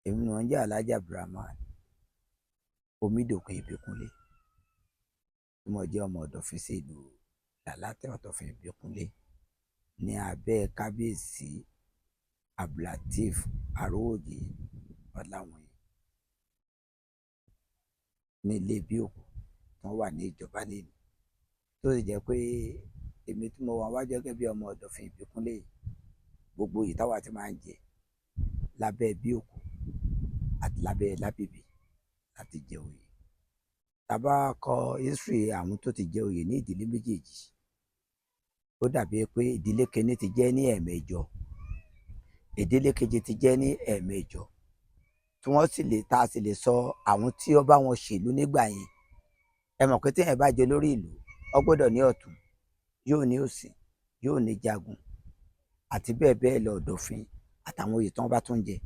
Èmi ni wọ́n jẹ́ Alhaji Abdulrahman Omídòkun Ìbíkúnlé tí mo jẹ́ ọmọ ọ̀dọ̀fin sí ìlú Làlátẹ̀ Ọ̀dọ̀fin Ìbíkúnlé ní abẹ́ kábíyèsí Abdulateef Arówóyè Ọláwuyì ní ilé Bíòkú tí wọ́n wà ní ìjọba lẹ́nu, tó sì jẹ́ pé èmi tí mo wà wá gẹ́gẹ́ bí ọmọ ọ̀dọ̀fin Ìbíkúnlé gbogbo yìí táwa ti máa ń jẹ lábẹ́ Bíòkú àti lábẹ́ Lábìbí láti jẹ oyè. Tàbá kọ history àwọn tó ti jẹ oyè ní ìdílé méjèèjì, ó dàbí pé ìdílé kìíní ti jẹ ní ẹ̀ẹ̀mẹjọ, ìdílé kejì ti jẹ ní ẹ̀ẹ̀mẹjọ, tí wọ́n sì lè ta sì lè sọ àwọn tí ó bá wọn ṣèlú nígbà yẹn. Ẹ mọ̀ pé téèyàn bá jẹ lórí ìlú ó gbọ́dọ̀ ní ọ̀tún, yóò ní òsì, yóò ní jagun àti bẹ́ẹ̀ bẹ́ẹ̀ lọ ọ̀dọ̀fin àtàwọn oyè tí wọ́n bá tún jẹ.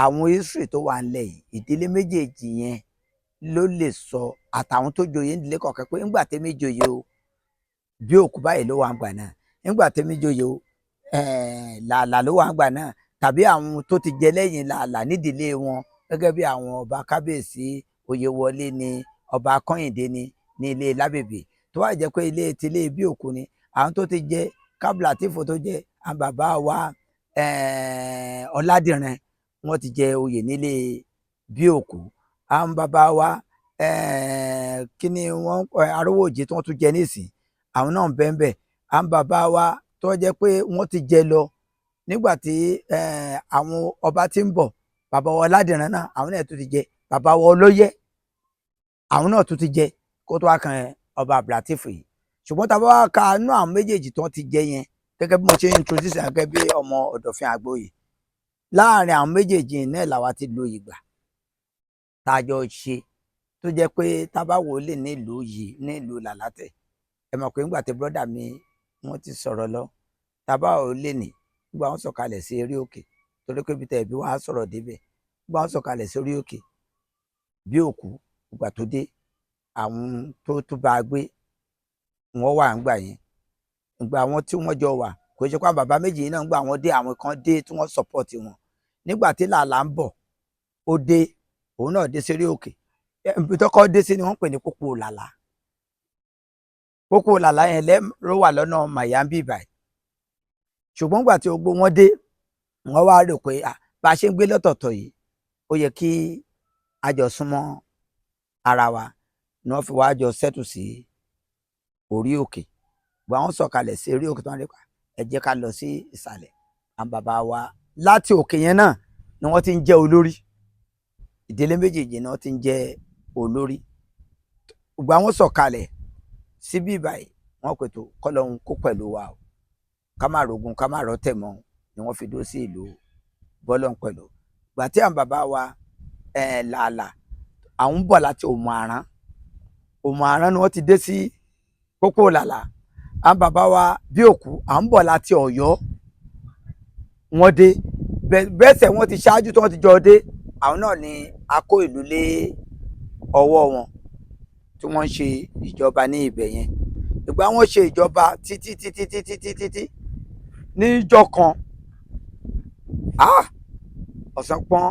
Àwọn history tó wà ńlẹ̀ yìí, ìdílé méjèèjì yẹn ló lè sọ, àtàwọn tó joyè ìdílé kọ̀ọ̀kan, pé ńgbà tẹ́mi joyè o Bíòkú báyìí ló wà ń gbà náà, ńgbà tẹ́mi joyè o Làlà ló wà ń gbà náà, tàbí àwọn tó ti jẹ lẹ́yìn Làlà nídìílé wọn gẹ́gẹ́ bí àwọn ọba kábíyèsí Oyèwọlé ni, ọba Kọ́yìndé ni ní ilé Lábìbí, tó wá jẹ́ pé ilé tilé Bíòkú ni àwọn tó ti jẹ Abdulateef tó jẹ àwọn bàbá wa Ọládìran wọ́n ti jẹ oyè nílé Bíòkú, àwọn bàbá wa kí ni wọ́n Arówóyè tí wọ́n tún jẹ nísìn, àwọn náà ń bẹ ńbẹ̀. Àwọn bàbá wa tó jẹ́ pé wọ́n ti jẹ lọ nígbà tí àwọn ọba tí ń bọ̀, bàbá wa Ọládìran náà àwọn náà tún ti jẹ, bàbá wa Olóyè àwọn náà tún ti jẹ kó tó wá kan ọba Abdulateef yìí. Ṣùgbọ́n tá a bá wá ka inú àwọn méjèèjì tó ti jẹ yẹn, gẹ́gẹ́ bí mo ṣe introduce gẹ́gẹ́ bí ọmọ ọ̀dọ̀fin Àgbóyè, láàrin àwọn méjèèjì náà làwa ti lo ìgbà tá a jọ ṣe, tó jẹ́ pé tá a bá wò ó lè nílùú yìí nílùú Làlátẹ̀. Ẹ mọ̀ pé nígbà tí brọ́dà mi wọ́n ti sọ̀rọ̀ lọ, tá a bá wò ó lè ní nígbà wọ́n sọ̀kalẹ̀ sí orí òkè, torí pé ibi tẹ̀ bí wọ́n á sọ̀rọ̀ débẹ̀, nígbà wọ́n sọ̀kalẹ̀ sí orí òkè Bíòkú, ìgbà tó dé àwọn tó bá a gbé wọ́n wà ńgbà yẹn, ìgbà àwọn tí wọ́n jọ wà kò ṣe pé àwọn bàbá méjì náà ńgbà wọ́n dé àwọn kan dé tí wọ́n support wọn. Nígbà tí Làlà ń bọ̀ ó dé, òun náà dé sórí òkè, ibi tó kọ́ dé sí ni wọ́n pè ní Pópó Làlà. Pópó Làlà yẹn ló wà lọ́nà Mayambi báyìí. Ṣùgbọ́n ìgbà tí gbogbo wọn dé, wọ́n wá rò pé bá a ṣe ń gbé lọ́tọ̀ọ̀tọ̀ yìí ó yẹ kí a jọ súnmọ́ ara wa, ni wọ́n fi wá jọ settle sí orí òkè. Ìgbà wọ́n sọ̀kalẹ̀ sí orí òkè tó ń rí pa, ẹ jẹ́ ká lọ sí ìsàlẹ̀. Àwọn bàbá wa láti òkè yẹn náà ni wọ́n ti ń jẹ́ olórí, ìdílé méjèèjì ni wọ́n ti ń jẹ́ olórí. Ìgbà wọ́n sọ̀kalẹ̀ síbí báyìí, wọ́n pètò kọ́lọ́hún kó pẹ̀lú wa o, ká má rogun ká má rọ́tẹ̀ mọ́, ni wọ́n fi dó sí ìlú bọ́lọ́hún pẹ̀lú. Ìgbà tí àwọn bàbá wa Làlà àwọn ń bọ̀ láti Òmù-àrán, Òmù-àrán ni wọ́n ti dé sí Pópó Làlà. Àwọn bàbá wa Bíòkú à ń bọ̀ láti Ọ̀yọ́, wọ́n dé bẹ́sẹ̀ wọ́n ti ṣáájú tí wọ́n ti jọ dé, àwọn náà ni a kó ìlú lé ọwọ́ wọn tí wọ́n ń ṣe ìjọba ní ibẹ̀ yẹn. Ìgbà wọ́n ṣe ìjọba títí níjọ́ kan, ọ̀sán pọ́n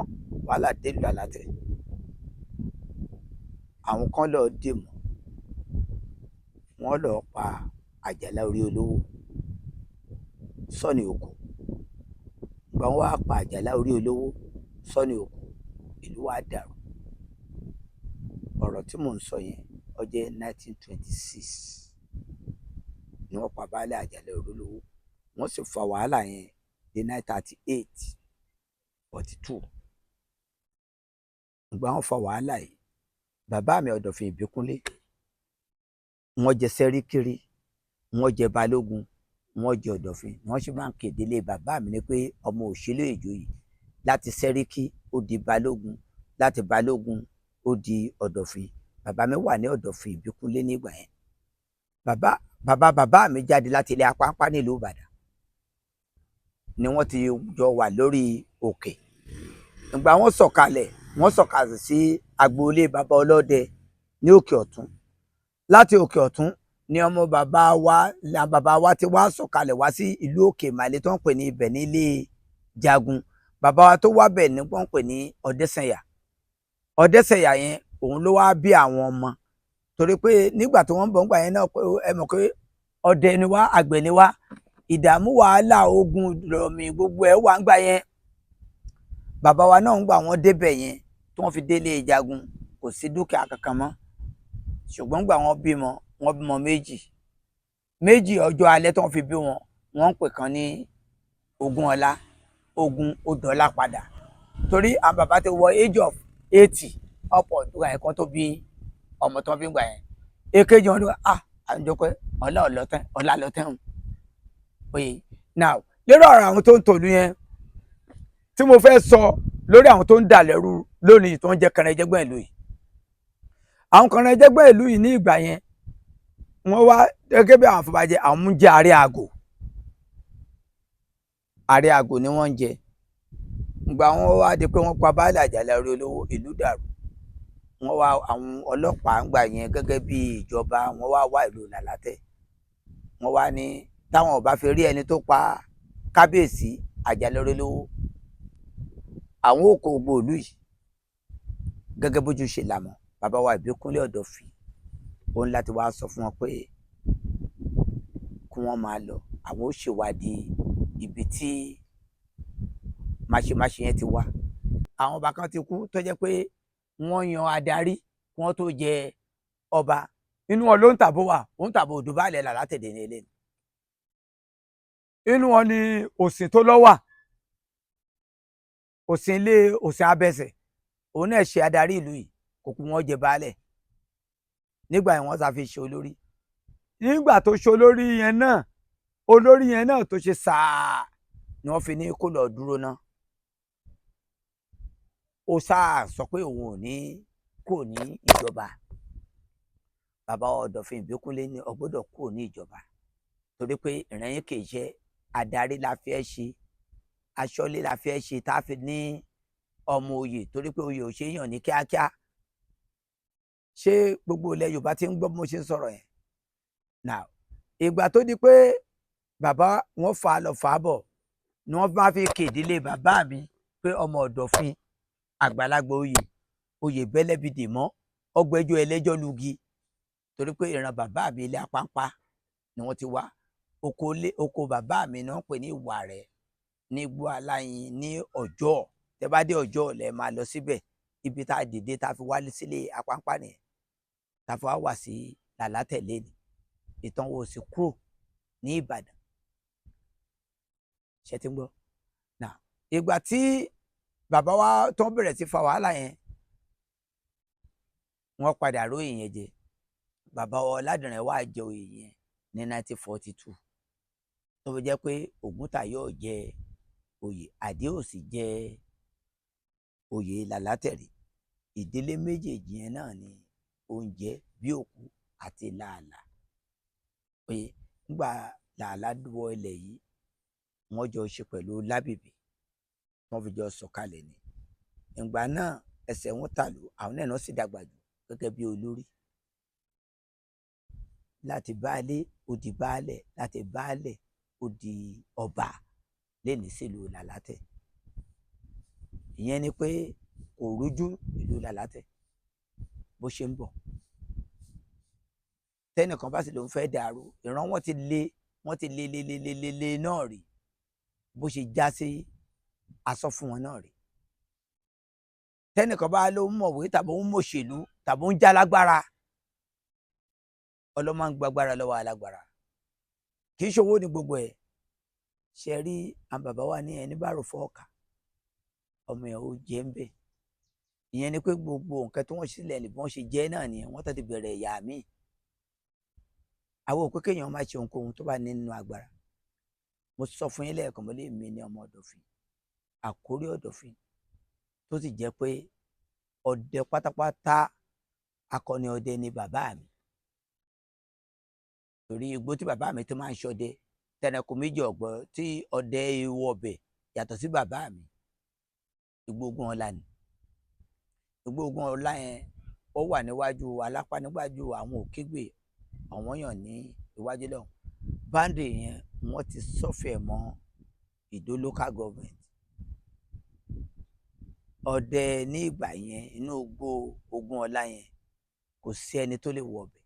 wàhálà dé ìlú Làlátẹ̀. Àwọn kan lọ dè mọ́, wọ́n lọ pa Àjàlá orí olówó Sọ́ọ̀nì Òkò. Ìgbà wọ́n wá pa Àjàlá orí olówó Sọ́ọ̀nì Òkò, ìlú wa dàrú. Ọ̀rọ̀ tí mò ń sọ yẹn ó jẹ́ 1926 ni wọ́n pa baálẹ̀ Àjàlá orí olówó, wọ́n sì fa wàhálà yẹn dé 1938 42. Ìgbà wọ́n fa wàhálà yìí, bàbá mi Ọ̀dọ̀fin Ìbíkúnlé wọ́n jẹ sẹ́ríkìrì, wọ́n jẹ balógun, wọ́n jẹ Ọ̀dọ̀fin. Wọ́n sì máa ń kéde lé bàbá mi ní pé ọmọ òṣèlú ìjòyè láti sẹ́ríkì ó di balógun, láti balógun ó di Ọ̀dọ̀fin. Bàbá mi wà ní Ọ̀dọ̀fin Ìbíkúnlé nígbà yẹn. Bàbá mi jáde láti ilé Apápá nílùú Ìbàdàn ni wọ́n ti jọ wà lórí òkè. Ìgbà wọ́n sọ̀kalẹ̀ sí agboolé bàbá Ọlọ́dẹ ní Òkè Ọ̀tún. Láti Òkè Ọ̀tún ni ọmọ bàbá wa ti wá sọ̀kalẹ̀ wá sí ìlú Òkè Ìmàlé tó ń pè ní ibẹ̀ nílé Jagun. bàbá wa tó wá bẹ̀ ní wọ́n pè ní Ọdẹ́sànyà. Ọdẹ́sànyà yẹn òun ló wá bí àwọn ọmọ, torí pé nígbà tí wọ́n ń bọ̀ ńgbà yẹn náà ẹ mọ̀ pé ọdẹ ni wá, àgbẹ̀ ni wá, ìdààmú wàhálà ogun rọ̀mì gbogbo ẹ̀ wà ńgbà yẹn. Bàbá wa náà ń gbà wọ́n débẹ̀ yẹn tí wọ́n fi délé ìjagun, kò sí dúkìá kankan mọ́, ṣùgbọ́n gbà wọ́n bímọ méjì ọjọ́ alẹ́ tí wọ́n fi bí wọn, wọ́n ń pè kan ní Ògúnọlá, ogun ó dọlá padà, torí àwọn bàbá ti wọ age of 80 ọ̀pọ̀ ìgbà yẹn kan tó bí ọmọ tó ń bí gbà yẹn. Èkejì wọn ni àjọpẹ́ ọlá lọ́tẹ́hùn. Oye now lórí ọ̀rọ̀ àwọn tó ń tòlú yẹn tí mo fẹ́ sọ lórí àwọn tó ń dà lẹ́rú lónìí tó ń jẹ́ kẹrẹjẹgbọ́n ìlú yìí. Àwọn kẹrẹjẹgbọ́n ìlú yìí ní ìgbà yẹn wọ́n wá gẹ́gẹ́ bí àwọn afọbajẹ, àwọn ń jẹ ààrẹ àgò ni wọ́n ń jẹ. Ìgbà wọn wá di pé wọ́n pa baálé Àjàlá orí olówó, ìlú dàrú. Wọ́n wá àwọn ọlọ́pàá ńgbà yẹn gẹ́gẹ́ bí ìjọba, wọ́n wá ìlú Làlátẹ̀. Wọ́n wá ní táwọn ò bá fi rí ẹni tó pa kábíyèsí Àjàlá orí olówó, àwọn ò kó gbogbo ìlú yìí gẹ́gẹ́ bójú ṣe làmọ̀. Bàbá wa Ìbíkúnlé Ọ̀dọ̀fin òun láti wá sọ fún wọn pé kí wọ́n máa lọ, àwọn ó ṣèwádìí ibi tí máṣemáṣe yẹn ti wá. Àwọn ọba kan ti kú tó jẹ́ pé wọ́n yan adarí kí wọ́n tó jẹ ọba. Inú wọn ló ń tàbó wà, ó ń tàbó òdò baálẹ̀ Làlátẹ̀ dé ní ilé. Inú wọn ni Òsìn tó lọ́wà, Òsìn ilé Òsìn Abẹsẹ̀, òun náà ṣe adarí ìlú yìí, kò kú wọn jẹ baálẹ̀. Nígbà yẹn wọ́n sá fi ṣe olórí. Nígbà tó ṣe olórí yẹn náà tó ṣe sáà ni wọ́n fi ní kó lọ dúró náà. Ó sáà sọ pé òun ò ní kò ní ìjọba. Bàbá Ọ̀dọ̀fin Ìbíkúnlé ní ó gbọ́dọ̀ kò ní ìjọba, torí pé ìrẹ́yìn kì í ṣe adarí la fẹ́ ṣe, aṣọ́lé la fẹ́ ṣe tá a fi ní ọmọ oyè, torí pé oyè ò ṣe é yàn ní kíákíá. Ṣé gbogbo ilẹ̀ Yorùbá ti ń gbọ́ bí mo ṣe ń sọ̀rọ̀ yẹn? Now ìgbà tó di pé bàbá wọn fà á lọ fà á bọ̀ ni wọ́n bá fi kédìlé bàbá mi pé ọmọ Ọ̀dọ̀fin àgbàlagbà oyè bẹ́lẹ́bìdì mọ́ ọgbẹ́jọ́ ẹlẹ́jọ́ lugi, torí pé ìran bàbá mi ilé Apáńpá ni wọ́n ti wá. Oko bàbá mi ni wọ́n pè ní Ìwàrẹ̀ ní Igbó Aláyin ní Ọ̀jọ́. Tẹ́ bá dé Ọ̀jọ́ lẹ máa lọ síbẹ̀, ibi tá a dìde tá a fi wálé sílé Apáńpá nìyẹn, tá a fi wá sí Làlátẹ̀ lẹ́ni. Ìtàn wo sì kúrò ní Ìbàdàn, ṣe ti ń gbọ́. Now ìgbà tí bàbá wa tó bẹ̀rẹ̀ sí fa wàhálà yẹn, wọ́n padà róyè yẹn jẹ. Bàbá wa Ọládìran wá jẹ oyè yẹn ní 1942, tó fi jẹ́ pé Ògúntàyọ̀ jẹ oyè, Àdéòsì jẹ oyè Làlátẹ̀ rí. Ìdílé méjèèjì yẹn náà ni oúnjẹ bí òkú àti Làálàá. Pé nígbà Làálàá wọ ilẹ̀ yìí, wọ́n jọ ṣe pẹ̀lú Lábìbí, wọ́n fi jọ sọ̀kalẹ̀ ni. Ìgbà náà ẹsẹ̀ wọn tàlù, àwọn náà sì dàgbà jù gẹ́gẹ́ bí olórí. Láti baálé ó di baálẹ̀, láti baálẹ̀ ó di ọba lẹ́ni sílùú Làlátẹ̀. Ìyẹn ni pé kò rújú ìlú Làlátẹ̀ bó ṣe ń bọ̀. Tẹ́nìkan bá sì ló ń fẹ́ dàrú, ìran wọn ti lé náà rí, bó ṣe já sí asọ́ fún wọn náà rí. Tẹ́nìkan bá ló ń mọ̀wé tàbí ń mọ̀ṣèlú tàbí ń já lágbára, ọlọ́mọ ń gbàgbára lọ́wọ́ alágbára. Kì í ṣòwò ní gbogbo ẹ̀. Ṣe rí àwọn bàbá wa ní ẹni bá rò fọ́ọ̀kà, ọmọ ẹ̀ ó jẹ́ ń bẹ̀. Ìyẹn ni pé gbogbo nǹkan tí wọ́n sílẹ̀ ní bí wọ́n ṣe jẹ́ náà nìyẹn, wọ́n tó ti bẹ̀rẹ̀ ìyá míì. Àwọn òpé kéèyàn máa ṣe ohunkóhun tó bá nínú agbára. Mo sọ fún yín lẹ́ẹ̀kan, mo lé mi ní ọmọ Ọ̀dọ̀fin, àkórí Ọ̀dọ̀fin, tó sì jẹ́ pé ọdẹ pátápátá, akọni ọdẹ ni bàbá mi. Torí igbó tí bàbá mi tó máa ń ṣọdẹ, tẹnẹkù méjì ọ̀gbọ́ tí ọdẹ ewu ọbẹ̀ yàtọ̀ sí bàbá mi, Igbó Ògúnọlá ni. Igbó Ògúnọlá yẹn ó wà níwájú Alápá, níwájú àwọn Òkègbè, àwọn yàn ní iwájú lọ́hùn. Báńdì yẹn wọ́n ti sọ́fẹ̀ mọ́ Ìdó local government. ọdẹ ní ìgbà yẹn inú igbó Ògúnọlá yẹn kò sí ẹni tó lè wọ ọbẹ̀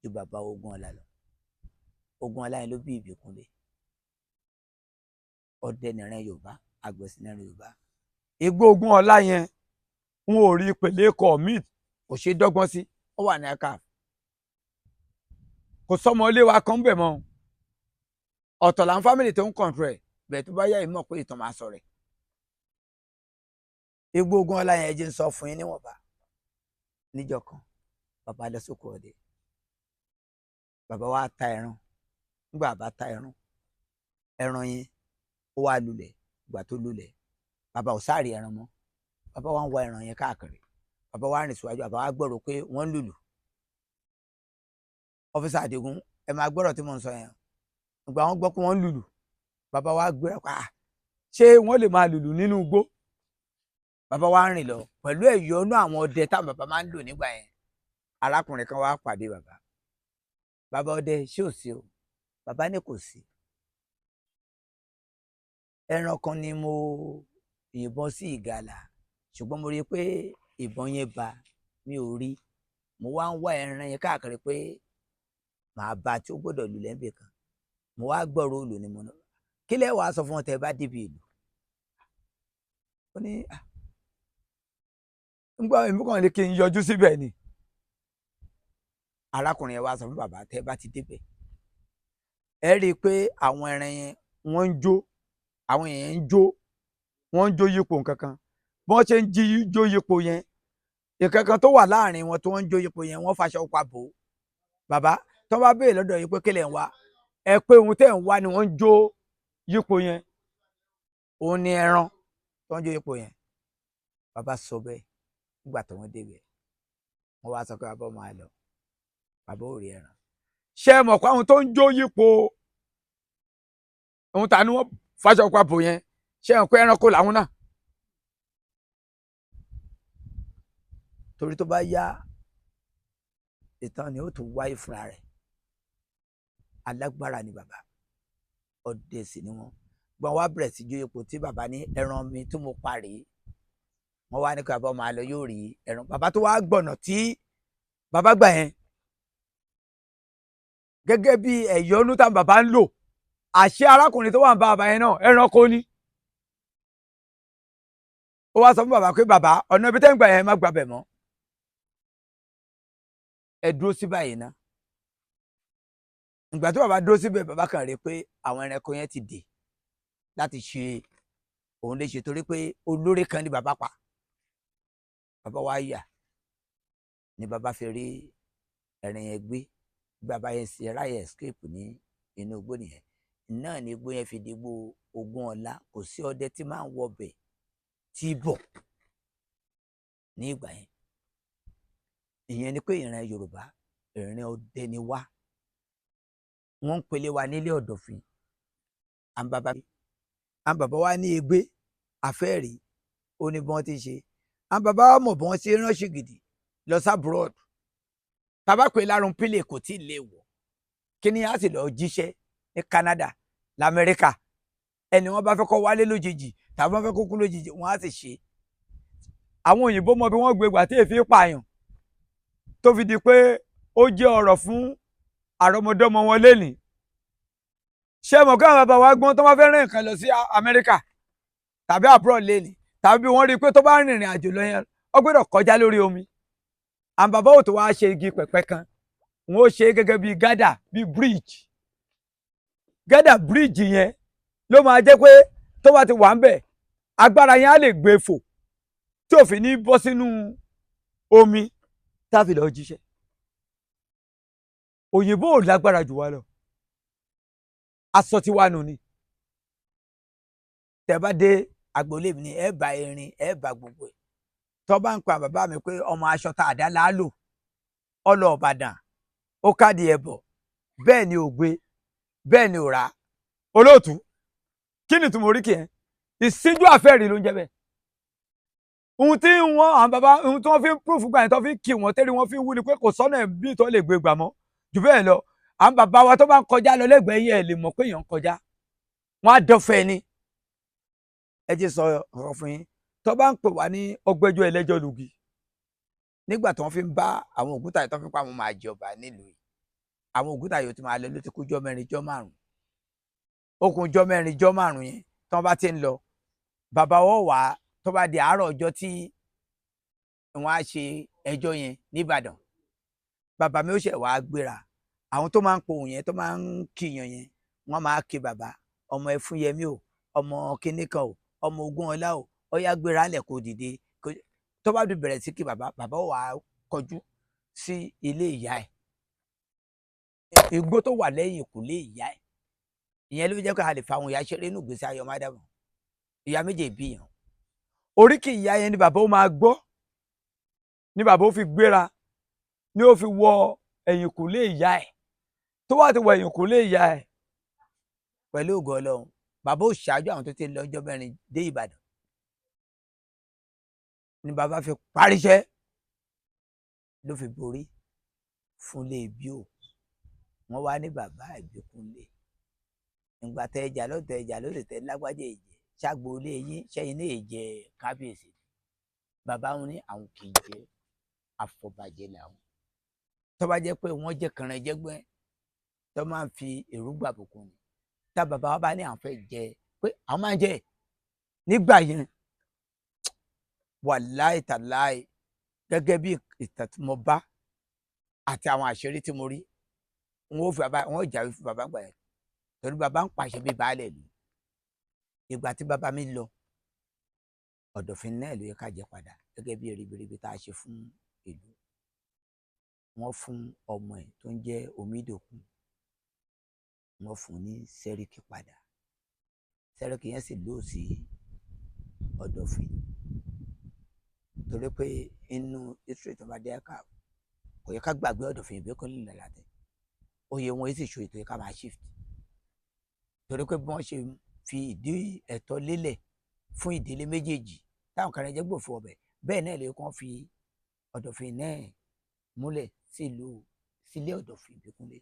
ju bàbá Ògúnọlá lọ. Ògúnọlá yẹn ló bí Ìbíkúnlé. ọdẹ nìran Yorùbá, àgbẹ̀ sì nìran Yorùbá. igbó Ògúnọlá yẹn n ò rí pèlè kọ míì kò ṣe dọ́gbọ́n sí. ó wà ní ẹ̀ka. kò sọmọ ilé wa kan bẹ̀ mọ́. ọ̀tọ̀ làwọn fámìlì tó ń kọ̀ǹtrol ẹ̀ bẹ́ẹ̀ tó bá yá ìmọ̀ pé ìtàn máa sọ rẹ̀. igbó Ògúnọlá yẹn jẹ́ ń sọ fún yín níwọ̀nba. níjọ́ kan bàbá lọ sóko ọdẹ, bàbá wa ta ẹran. nígbà bá ta ẹran yẹn ó wá lulẹ̀. ìgbà tó lulẹ̀ bàbá ò sáré ẹran mọ́. bàbá wa ń wá ẹran yẹn káàkiri. bàbá wa rìn síwájú, bàbá wa gbọ́rọ̀ pé wọ́n ń lùlù. ọ́físà Àdìgún ẹ máa gbọ́rọ̀ tí mò ń sọ yẹn. ìgbà wọn gbọ́ pé wọ́n ń lùlù, bàbá wa gbéra pa ṣé wọ́n lè máa lùlù nínú igbó. bàbá wa rìn lọ pẹ̀lú ẹ̀yọ́nú àwọn ọdẹ táwọn bàbá máa ń lò nígbà yẹn. arákùnrin kan wá pàdé bàbá. bàbá ọdẹ ṣé ò sí o? bàbá ní kò sí. ẹran kan ni mo yìnbọn sí ìgalà, ṣùgbọ́n mo rí i pé ìbọn yẹn ba mi ò rí. mo wá ń wá ẹran yẹn káàkiri pé màá bá tí ó gbọ́dọ̀ lù lẹ́ńbì kan. mo wá gbọ́rọ̀ olù ni mo ná. kí lẹ́ wàá sọ fún wọn tẹ́ bá débi ìlú? ó ní nígbà èmi kàn ní kí n yọjú síbẹ̀ ni. arákùnrin yẹn wá sọ fún bàbá tẹ́ bá ti débẹ̀ ẹ rí i pé àwọn ẹran yẹn wọ́n ń jó, àwọn èèyàn ń jó, wọ́n ń jó yípo nǹkan kan. bí wọ́n ṣe ń jó yípo yẹn, nǹkan kan tó wà láàrin wọn tó ń jó yípo yẹn wọ́n faṣọ pa bò ó. bàbá tó bá béèrè lọ́dọ̀ yìí pé kí lẹ̀ ń wá, ẹ pé ohun tẹ́ ń wá ni wọ́n ń jó yípo yẹn, òun ni ẹran tó ń jó yípo yẹn. bàbá sọ bẹ́ẹ̀ nígbà tó wọ́n débẹ̀ wọ́n wá sọ pé bàbá máa lọ, bàbá ò rí ẹran. ṣé ẹ mọ̀ pé àwọn tó ń jó yípo ohun ta ni wọ́n faṣọ pa bò yẹn, ṣé ẹ mọ̀ pé ẹranko làwọn náà. torí tó bá yá ìtàn ni ó tún wáyé fúnra rẹ̀. alágbára ni bàbá, ọdẹ sì ni wọ́n. gbọ́n wá bẹ̀rẹ̀ sí jó yípo tí bàbá ní ẹran mi tí mo pa rèé. wọ́n wá ní kí bàbá máa lọ yóò rí ẹran. bàbá tó wá gbọ̀nà tí bàbá gbà yẹn gẹ́gẹ́ bí ẹ̀yọ́nú táwọn bàbá ń lò, àṣé arákùnrin tó wà ń bá bàbá yẹn náà ẹranko ni. ó wá sọ fún bàbá pé bàbá ọ̀nà ibi tẹ́ ń gbà yẹn má gbàbẹ̀ mọ́, ẹ dúró sí báyìí ná. ìgbà tí bàbá dúró síbẹ̀, bàbá kan rí i pé àwọn ẹranko yẹn ti dè láti ṣe òun léṣe torí pé olórí kan ní bàbá pa. bàbá wa yà ni bàbá fi rí ẹran yẹn gbé. bàbá yẹn ṣe ráyè escape ní inú igbó nìyẹn. náà ni igbó yẹn fi di igbó Ògúnọlá. kò sí ọdẹ tí máa ń wọbẹ̀ tí bọ̀ ní ìgbà yẹn. ìyẹn ni pé ìran Yorùbá ìran ọdẹ ni wá. wọ́n ń pele wa nílé Ọ̀dọ̀fin. àwọn bàbá wa ní egbé àfẹ́rí ó ní bí wọ́n ti ṣe. àwọn bàbá wa mọ̀ bí wọ́n ṣe ránṣẹ́ gidi lọ sí abroad. tàbá pé lárun pílẹ̀ kò tí ì lè wọ̀, kí ni a sì lọ jíṣẹ́ ní Canada l'Amẹ́ríkà. ẹni wọ́n bá fẹ́ kó wálé lójijì tàbí wọ́n fẹ́ kó kú lójijì wọ́n á sì ṣe. àwọn òyìnbó mọ bí wọ́n gbé gbà tí èéfín pààyàn tó fi di pé ó jẹ́ ọ̀rọ̀ fún àrọmọdọ́mọ wọn lénìí. ṣé mọ̀ kí àwọn bàbá wa gbọ́n tó bá fẹ́ rìn nǹkan lọ sí Amẹ́ríkà tàbí abroad lénìí, tàbí wọ́n rí i pé tó bá rìnrìn àjò lọ yẹn ó gbọ́dọ̀ kọjá lórí omi. àwọn bàbá ò tó wá ṣe igi pẹ̀pẹ́ kan, wọn ó ṣe gẹ́gẹ́ bí gádà, bí bridge. gádà bridge yẹn ló máa jẹ́ pé tó bá ti wà ń bẹ̀ agbára yẹn á lè gbé fò tí ò fi ní bọ́ sínú omi táfi lọ jíṣẹ́. òyìnbó ò lágbára jù wá lọ, aṣọ tí wà nù ni. tẹ́ bá dé agboolé mi ni ẹ bá erin, ẹ bá gbogbo ẹ̀. tó bá ń pa bàbá mi pé ọmọ aṣọ tá àdá là á lò ọlọ Ìbàdàn ó káàdì ẹbọ, bẹ́ẹ̀ ni ò gbé, bẹ́ẹ̀ ni ò rà. olóòtú kí ni tùmọ̀ oríkì yẹn? ìsíjú àfẹ́rí ló ń jẹ́ bẹ́ẹ̀. ohun tí àwọn bàbá ohun tí wọ́n fi ń proof gbà yẹn tó fi ń kí wọn tẹ́lẹ̀ wọ́n fi ń wú ni pé kò sọ́nà bí tó lè gbé gbà mọ́ jù bẹ́ẹ̀ lọ. àwọn bàbá wa tó bá ń kọjá lọ lẹ́gbẹ̀ẹ́ yẹn lè mọ̀ pé èèyàn ń kọjá, wọ́n á dọ́fẹ́ ni. ẹ jẹ́ sọ ọ̀rọ̀ fún yín, tó bá ń pè wá ní ọgbẹ́jọ́ ẹlẹ́jọ́ lùgì nígbà tí wọ́n fi ń bá àwọn ògúntà yìí tó fi ń pa àwọn máa jọba nílùú yìí àwọn ògúntà yìí ó ti máa lọ ló ti kú jọ́ mẹ́rin jọ́ márùn-ún okùn jọ́ mẹ́rin jọ́ márùn-ún yẹn tí wọ́n bá ti ń lọ bàbá wọn wà tó bá di àárọ̀ ọjọ́ tí wọ́n á ṣe ẹjọ́ yẹn nìbàdàn bàbá mi ó ṣẹ̀ wá gbéra àwọn tó máa ń pohùn yẹn tó máa ń kíyàn yẹn wọ́n máa kí bàbá ọmọ Ẹfúnyẹmí o ọmọ kínníkan o ọmọ Ògúnọlá o ọyá gbéra lẹ̀ kó dìde tó bá dùn bẹ̀rẹ̀ sí kí bàbá wà á kọjú sí ilé ìyá ẹ̀ igbó tó wà lẹ́yìn ìkùlé ìyá ẹ̀ ìyẹn ló jẹ́ pé a lè fa àwọn ìyá ṣeré inú ìgbésí ayé ọmọ Ádámù ìyá méje bí yàn oríkì ìyá yẹn ni bàbá ó máa gbọ́ ni bàbá ó fi gbéra ni ó fi wọ ẹ̀yìnkùlé ìyá ẹ̀ tó wá ti wọ ẹ̀yìnkùlé ìyá ẹ̀ pẹ̀lú ògo Ọlọ́run bàbá ó ṣáájú àwọn tó ti lọ ọjọ́ mẹ́rin dé Ìbàdàn ni bàbá fi paríṣẹ́ ló fi borí fúnlé bí ò wọ́n wá ní bàbá Ìbíkúnlé ìgbà tẹ ẹjà ló tẹ ẹjà ló lè tẹ lágbájá èjẹ ṣàgbó ilé yín ṣẹyìn ní èjẹ kábíyèsí bàbá wọn ní àwọn kì í jẹ àfọ̀bàjẹ́ làwọn tó bá jẹ́ pé wọ́n jẹ́ kànrẹ́jẹ́gbẹ́ tó máa ń fi èrúgbà bùkún ni tá bàbá wa bá ní àwọn fẹ́ jẹ pé àwọn máa ń jẹ nígbà yẹn wàláì tàláì gẹ́gẹ́ bí ìtàn tí mo bá àti àwọn àṣírí tí mo rí wọn jà fún bàbá gbà yẹn torí bàbá ń pàṣẹ bí baálẹ̀ lù ìgbà tí bàbá mi lọ Ọ̀dọ̀fin náà ló yẹ ká jẹ padà gẹ́gẹ́ bí ribiribi tá a ṣe fún ìlú wọ́n fún ọmọ ẹ̀ tó ń jẹ́ Omídòkun wọ́n fún ní Sẹ́ríkì padà Sẹ́ríkì yẹn sì lò sí Ọ̀dọ̀fin torí pé inú history tó bá dé ẹ̀ka kò yẹ ká gbàgbé Ọ̀dọ̀fin Ìbíkúnlé Làtẹ̀ oyè wọn yìí sì ṣòyè tó yẹ ká máa shift torí pé bí wọ́n ṣe fi ìdí ẹ̀tọ́ lélẹ̀ fún ìdílé méjèèjì táwọn kan jẹ́ gbòfin ọbẹ̀ bẹ́ẹ̀ náà lè kàn fi Ọ̀dọ̀fin náà múlẹ̀ sílé Ọ̀dọ̀fin Ìbíkúnlé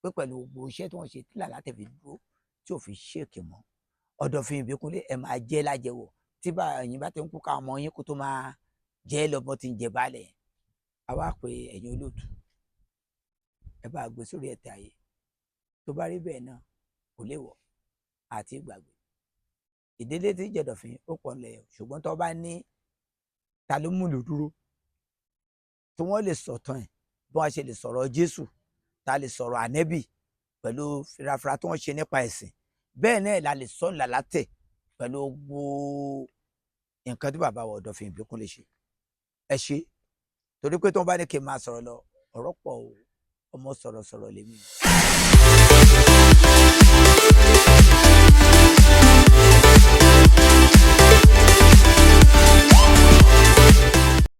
pé pẹ̀lú gbogbo iṣẹ́ tí wọ́n ṣe tí Làtẹ̀ fi dúró tí ò fi ṣèkì mọ́ Ọ̀dọ̀fin Ìbíkúnlé ẹ̀ máa jẹ́ lájẹwọ̀ tí ẹ̀yin bá ti ń kú ká ọmọ yín kó tó máa jẹ́ lọ́mọ tí ń jẹ baálẹ̀ yẹn a wá pé ẹ̀yin olóòtú ẹ bá gbé sórí ẹ̀tẹ̀ ayé tó bá rí bẹ́ẹ̀ náà kò léwọ̀ àti ìgbàgbé ìdílé tí jẹ̀dọ̀fin ó pọ̀ ńlẹ̀ ṣùgbọ́n tó bá ní ta ló múlò dúró tí wọ́n lè sọ̀tàn ẹ̀ bí wọ́n ṣe lè sọ̀rọ̀ Jésù ta lè sọ̀rọ̀ ànẹ́bì pẹ̀lú firafira tí wọ́n ṣe nípa ẹ̀sìn bẹ́ẹ̀ náà la lè sọ Làtẹ̀ pẹ̀lú gbogbo nǹkan tí bàbá wa Ọ̀dọ̀fin Ìbíkúnlé ṣe ẹ ṣe torí pé tí wọ́n bá ní kí n máa sọ̀rọ̀ lọ ọ̀rọ̀ pọ̀ ọmọ sọ̀rọ̀sọ̀rọ̀ lèmi.